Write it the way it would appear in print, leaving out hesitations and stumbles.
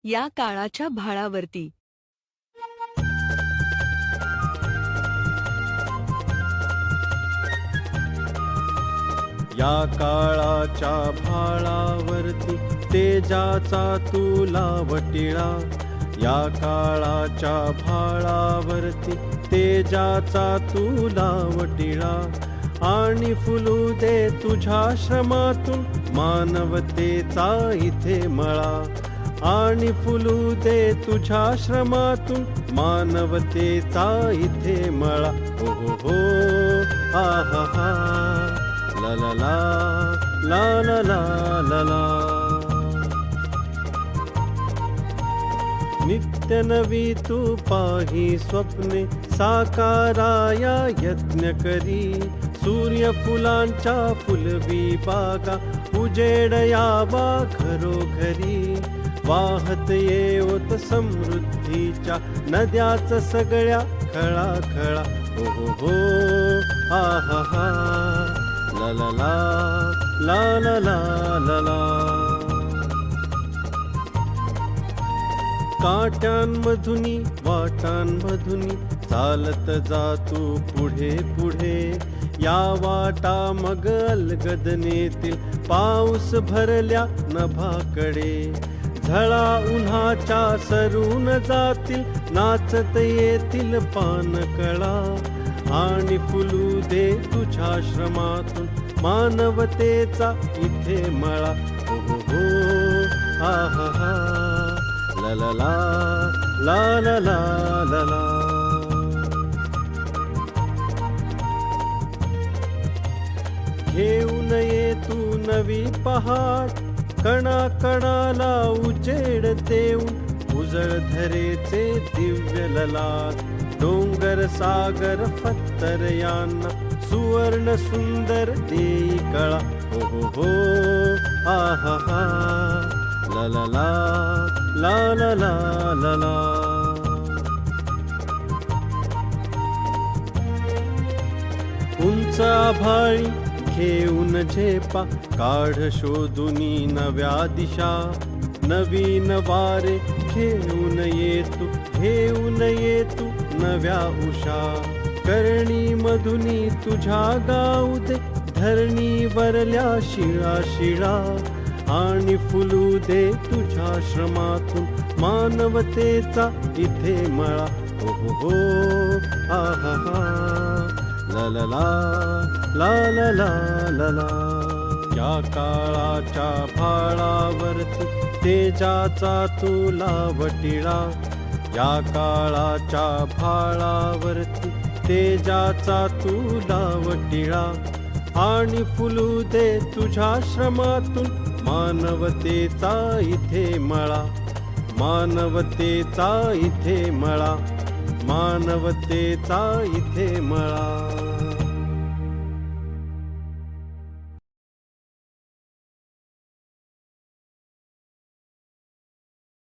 या काळाच्या भाळावरती. या काळाच्या भाळावरती तेजाचा तुला वटिळा. या काळाच्या भाळावरती तेजाचा तुला वटिळा. आणि फुलू दे तुझ्या श्रमातून मानवतेचा इथे मळा. आणि फुलू दे तुझ्या श्रमातून मानवतेचा इथे मळा. हो हो हो, हा हा हा, ला ला ला, ला ला ला ला ला. नित्य नवी तू पाही स्वप्ने साकाराया यज्ञ करी. सूर्यफुलांच्या फुलवी बागा उजेड यावा घरोघरी. वाहत येवत समृद्धीच्या नद्याच सगळ्या खळाखळा. हो हो हो, हा हा हा, ला ला ला, ला ला ला ला ला. काट्यांमधुनी वाटांमधुनी चालत जा तू पुढे पुढे. या वाटा मग अलगदनेतील पाऊस भरल्या नभाकडे. झळा उन्हाच्या सरून जातील नाचत येतील पानकळा. आणि फुलू दे तुझ्या श्रमातून मानवतेचा इथे मळा. हो हो हो, हा हा हा, ला ला ला, ला ला ला ला ला. घेऊन ये तू नवी पहाट कणा कणाला उजेड देऊन. उजळ धरेचे दिव्य ललाट डोंगर सागर फत्तर यांना सुवर्ण सुंदर देई कळा. हो हो हो, हा हा हा, ला ला ला, ला ला ला ला ला. उंच आभाळी घेऊन झेपा काढ शोधुनी नव्या दिशा. नवीन वारे घेऊन येतू घेऊन येतू नव्या उषा. करणी मधुनी तुझ्या गाऊ दे धरणी वरल्या शिळा शिळा. आणि फुलू दे तुझ्या श्रमातून मानवतेचा इथे मळा. हो हो हो, हा हा हा, ला ला ला, ला ला ला ला ला. या काळाच्या भाळावरती तेजाचा तुला वटिळा. या काळाच्या भाळावरती तेजाचा तुला वटिळा. आणि फुलू दे तुझ्या श्रमातून मानवतेचा इथे मळा. मानवतेचा इथे मळा. मानवतेचा इथे मळा.